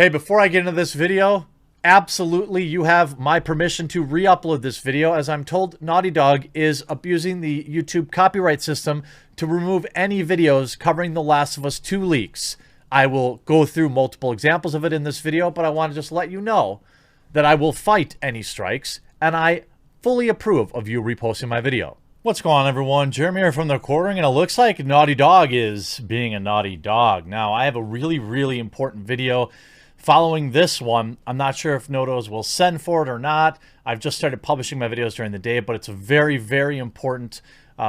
Hey, before I get into this video, absolutely you have my permission to re-upload this video, as I'm told Naughty Dog is abusing the YouTube copyright system to remove any videos covering The Last of Us 2 leaks. I will go through multiple examples of it in this video, but I want to just let you know that I will fight any strikes, and I fully approve of you reposting my video. What's going on, everyone? Jeremy here from The Quartering, and it looks like Naughty Dog is being a naughty dog. Now, I have a really important video following this one. I'm not sure if Nodos will send for it or not. I've just started publishing my videos during the day, but it's a very important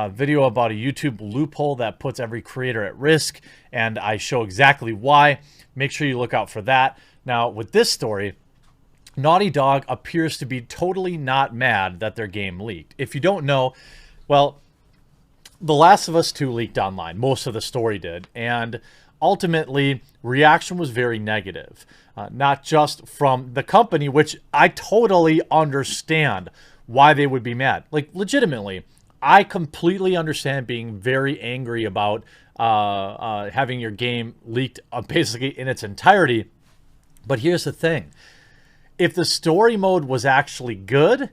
video about a YouTube loophole that puts every creator at risk, and I show exactly why. Make sure you look out for that. Now, with this story, Naughty Dog appears to be totally not mad that their game leaked. If you don't know, well, The Last of Us 2 leaked online. Most of the story did. And ultimately, reaction was very negative. Not just from the company, which I totally understand why they would be mad. Like, legitimately, I completely understand being very angry about having your game leaked basically in its entirety. But here's the thing. If the story mode was actually good,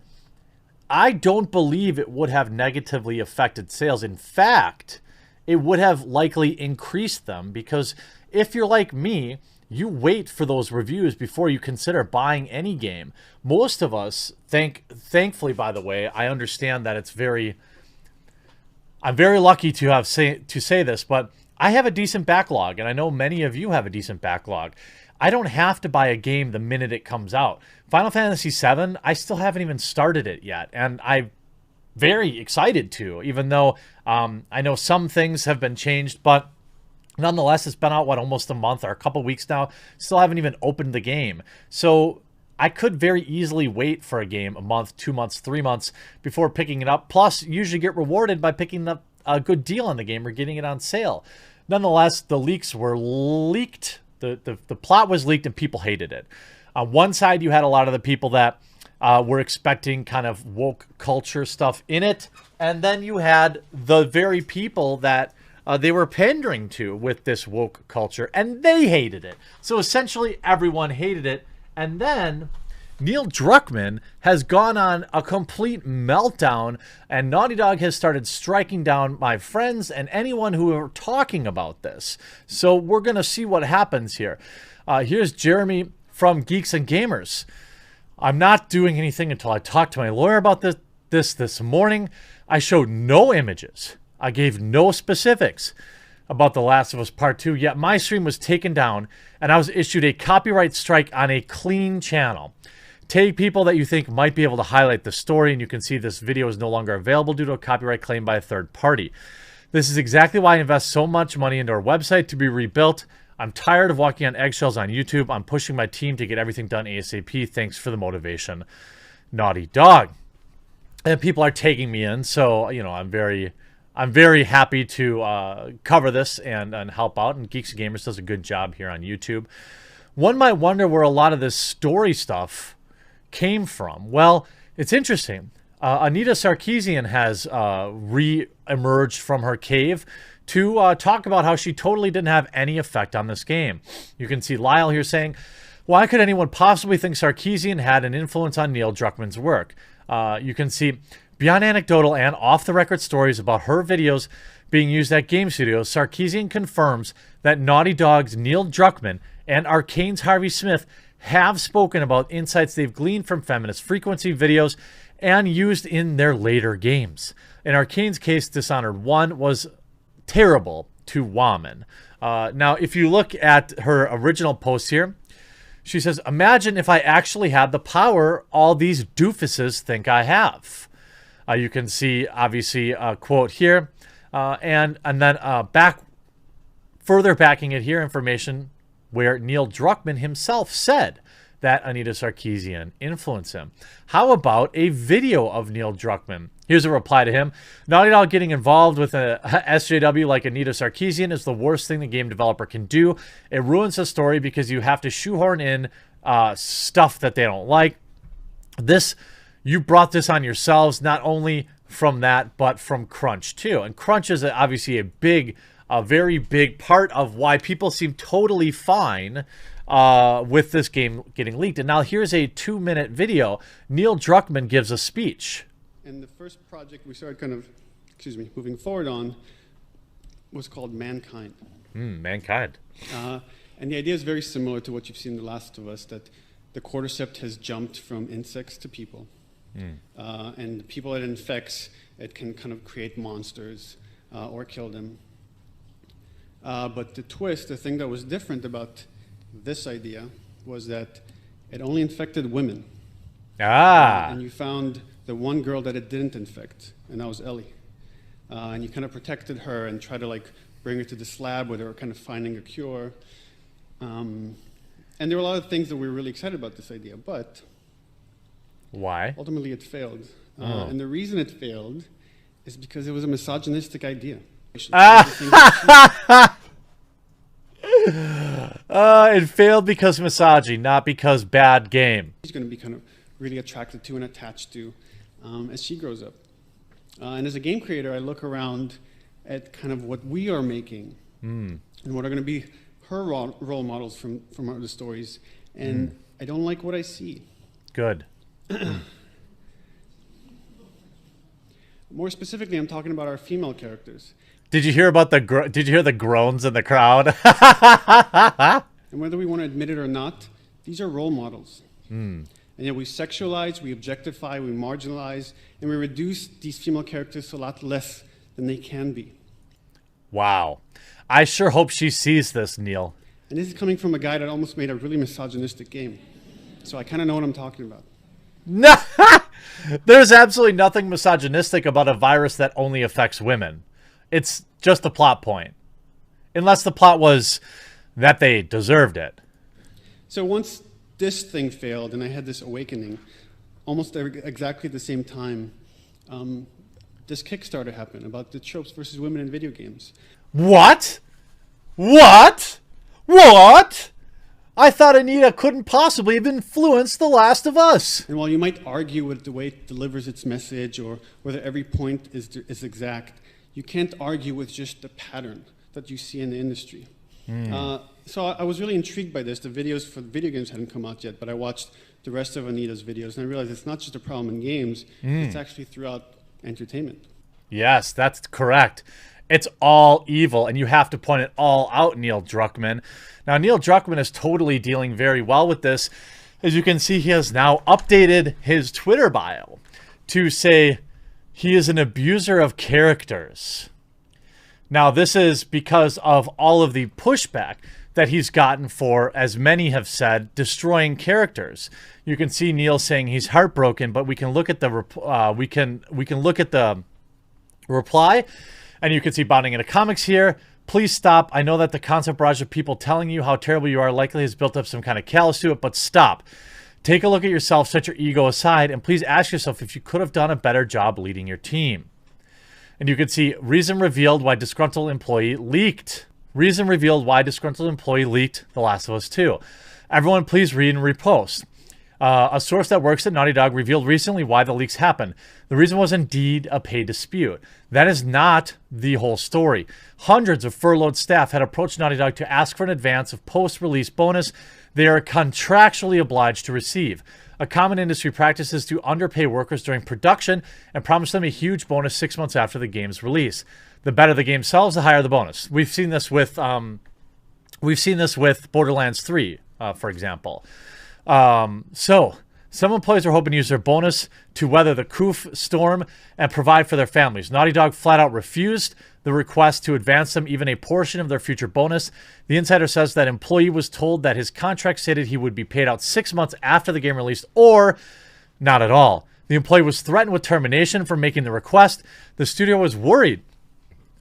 I don't believe it would have negatively affected sales. In fact, it would have likely increased them, because if you're like me, you wait for those reviews before you consider buying any game. Most of us, thankfully, by the way, I understand that I'm very lucky to say this, but I have a decent backlog, and I know many of you have a decent backlog. I don't have to buy a game the minute it comes out. Final Fantasy VII, I still haven't even started it yet, and I'm very excited to, even though I know some things have been changed, but nonetheless, it's been out, what, almost a month or a couple weeks now. Still haven't even opened the game. So I could very easily wait for a game a month, 2 months, 3 months before picking it up. Plus, usually get rewarded by picking up a good deal on the game or getting it on sale. Nonetheless, the leaks were leaked. The plot was leaked and people hated it. On one side, you had a lot of the people that were expecting kind of woke culture stuff in it. And then you had the very people that they were pandering to with this woke culture, and they hated it. So essentially, everyone hated it. And then Neil Druckmann has gone on a complete meltdown, and Naughty Dog has started striking down my friends and anyone who are talking about this. So we're going to see what happens here. Here's Jeremy from Geeks and Gamers. I'm not doing anything until I talk to my lawyer about this morning. I showed no images. I gave no specifics about The Last of Us Part 2, yet my stream was taken down, and I was issued a copyright strike on a clean channel. Take people that you think might be able to highlight the story, and you can see this video is no longer available due to a copyright claim by a third party. This is exactly why I invest so much money into our website to be rebuilt. I'm tired of walking on eggshells on YouTube. I'm pushing my team to get everything done ASAP. Thanks for the motivation, Naughty Dog. And people are taking me in, so you know I'm very happy to cover this and help out. And Geeks and Gamers does a good job here on YouTube. One might wonder where a lot of this story stuff came from. Well, it's interesting. Anita Sarkeesian has re-emerged from her cave to talk about how she totally didn't have any effect on this game. You can see Lyle here saying, why could anyone possibly think Sarkeesian had an influence on Neil Druckmann's work? You can see, beyond anecdotal and off-the-record stories about her videos being used at game studios, Sarkeesian confirms that Naughty Dog's Neil Druckmann and Arcane's Harvey Smith have spoken about insights they've gleaned from feminist frequency videos and used in their later games. In Arcane's case, Dishonored 1 was terrible to woman. Now, if you look at her original post here, she says, imagine if I actually had the power all these doofuses think I have. You can see, obviously, a quote here, and then further backing it here, information where Neil Druckmann himself said that Anita Sarkeesian influenced him. How about a video of Neil Druckmann? Here's a reply to him. Naughty Dog getting involved with a SJW like Anita Sarkeesian is the worst thing the game developer can do. It ruins the story because you have to shoehorn in stuff that they don't like. You brought this on yourselves, not only from that, but from Crunch too. And Crunch is obviously a very big part of why people seem totally fine with this game getting leaked. And now here's a 2-minute video. Neil Druckmann gives a speech. And the first project we started kind of, moving forward on was called Mankind. Mankind. And the idea is very similar to what you've seen in The Last of Us, that the cordyceps has jumped from insects to people. And the people it infects, it can kind of create monsters or kill them. But the twist, the thing that was different about this idea was that it only infected women. And you found the one girl that it didn't infect, and that was Ellie. And you kind of protected her and tried to like bring her to this lab where they were kind of finding a cure. And there were a lot of things that we were really excited about this idea, but why? Ultimately it failed. And the reason it failed is because it was a misogynistic idea. It failed because misogyny, not because bad game. She's going to be kind of really attracted to and attached to as she grows up. And as a game creator, I look around at kind of what we are making and what are going to be her role models from the stories. And I don't like what I see. Good. More specifically, I'm talking about our female characters. Did you hear about Did you hear the groans in the crowd? And whether we want to admit it or not, these are role models. And yet we sexualize, we objectify, we marginalize, and we reduce these female characters to a lot less than they can be. Wow. I sure hope she sees this, Neil. And this is coming from a guy that almost made a really misogynistic game. So I kind of know what I'm talking about. No, there's absolutely nothing misogynistic about a virus that only affects women. It's just a plot point. Unless the plot was that they deserved it. So once this thing failed and I had this awakening, almost exactly at the same time, this Kickstarter happened about the tropes versus women in video games. What? What? What? I thought Anita couldn't possibly have influenced The Last of Us. And while you might argue with the way it delivers its message or whether every point is exact, you can't argue with just the pattern that you see in the industry. So I was really intrigued by this. The videos for the video games hadn't come out yet, but I watched the rest of Anita's videos, and I realized it's not just a problem in games, it's actually throughout entertainment. Yes, that's correct. It's all evil, and you have to point it all out, Neil Druckmann. Now, Neil Druckmann is totally dealing very well with this. As you can see, he has now updated his Twitter bio to say he is an abuser of characters. Now, this is because of all of the pushback that he's gotten for, as many have said, destroying characters. You can see Neil saying he's heartbroken, but we can look at the we can look at the reply, and you can see bonding into comics here. Please stop. I know that the constant barrage of people telling you how terrible you are likely has built up some kind of callous to it, but stop. Take a look at yourself, set your ego aside, and please ask yourself if you could have done a better job leading your team. And you can see reason revealed why disgruntled employee leaked. Reason revealed why disgruntled employee leaked The Last of Us 2. Everyone please read and repost. A source that works at Naughty Dog revealed recently why the leaks happened. The reason was indeed a pay dispute. That is not the whole story. Hundreds of furloughed staff had approached Naughty Dog to ask for an advance of post-release bonus they are contractually obliged to receive. A common industry practice is to underpay workers during production and promise them a huge bonus 6 months after the game's release. The better the game sells, the higher the bonus. We've seen this with Borderlands 3, for example. So some employees are hoping to use their bonus to weather the Koof storm and provide for their families. Naughty Dog flat out refused the request to advance them even a portion of their future bonus. The insider says that employee was told that his contract stated he would be paid out 6 months after the game released, or not at all. The employee was threatened with termination for making the request. The studio was worried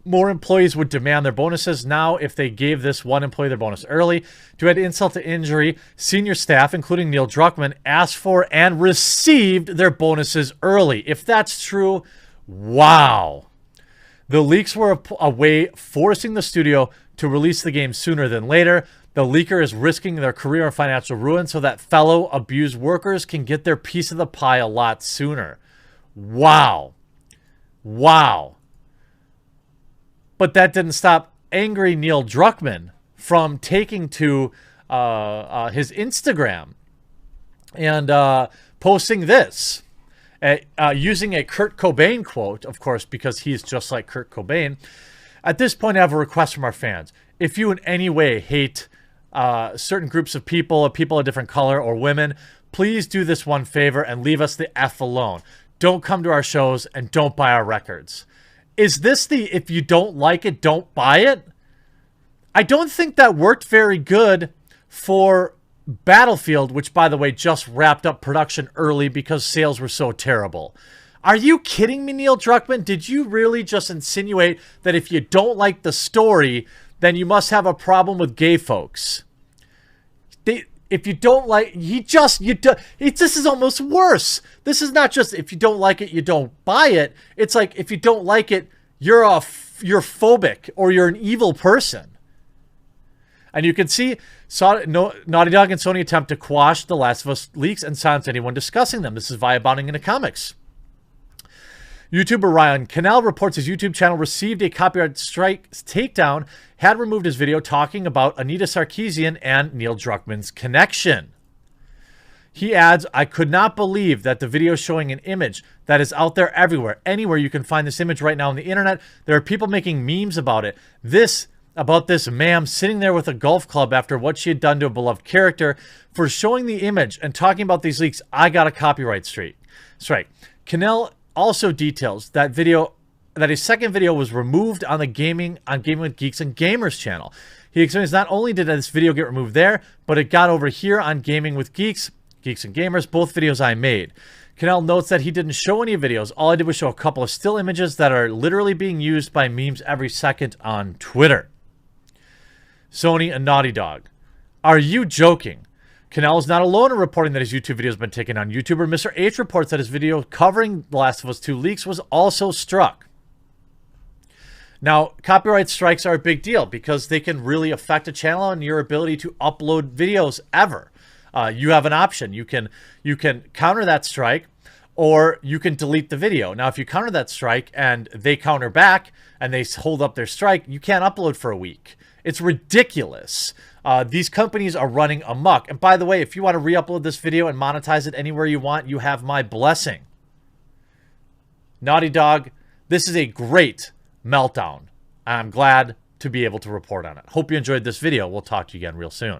more employees would demand their bonuses now if they gave this one employee their bonus early. To add insult to injury, senior staff, including Neil Druckmann, asked for and received their bonuses early. If that's true, wow. The leaks were a way forcing the studio to release the game sooner than later. The leaker is risking their career and financial ruin so that fellow abused workers can get their piece of the pie a lot sooner. Wow. Wow. But that didn't stop angry Neil Druckmann from taking to his Instagram and posting this, using a Kurt Cobain quote, of course, because he's just like Kurt Cobain. At this point, I have a request from our fans. If you in any way hate certain groups of people of different color or women, please do this one favor and leave us the F alone. Don't come to our shows and don't buy our records. Is this the if you don't like it, don't buy it? I don't think that worked very good for Battlefield, which, by the way, just wrapped up production early because sales were so terrible. Are you kidding me, Neil Druckmann? Did you really just insinuate that if you don't like the story, then you must have a problem with gay folks? If you don't like, this is almost worse. This is not just if you don't like it, you don't buy it. It's like if you don't like it, you're phobic or you're an evil person. And you can see Naughty Dog and Sony attempt to quash The Last of Us leaks and silence anyone discussing them. This is via Bounding into Comics. YouTuber Ryan Cannell reports his YouTube channel received a copyright strike takedown, had removed his video talking about Anita Sarkeesian and Neil Druckmann's connection. He adds, I could not believe that the video showing an image that is out there everywhere. Anywhere you can find this image right now on the internet. There are people making memes about it. About this ma'am sitting there with a golf club after what she had done to a beloved character. For showing the image and talking about these leaks, I got a copyright strike. Cannell also details that a second video was removed on the Gaming with Geeks and Gamers channel. He explains not only did this video get removed there, but it got over here on Gaming with Geeks and Gamers, both videos I made. Cannell notes that he didn't show any videos. All I did was show a couple of still images that are literally being used by memes every second on Twitter. Sony and Naughty Dog. Are you joking? Cannell is not alone in reporting that his YouTube video has been taken down. YouTuber Mr. H reports that his video covering The Last of Us 2 leaks was also struck. Now, copyright strikes are a big deal because they can really affect a channel and your ability to upload videos ever. You have an option. You can counter that strike, or you can delete the video. Now, if you counter that strike and they counter back and they hold up their strike, you can't upload for a week. It's ridiculous. These companies are running amok. And by the way, if you want to re-upload this video and monetize it anywhere you want, you have my blessing. Naughty Dog, this is a great meltdown. I'm glad to be able to report on it. Hope you enjoyed this video. We'll talk to you again real soon.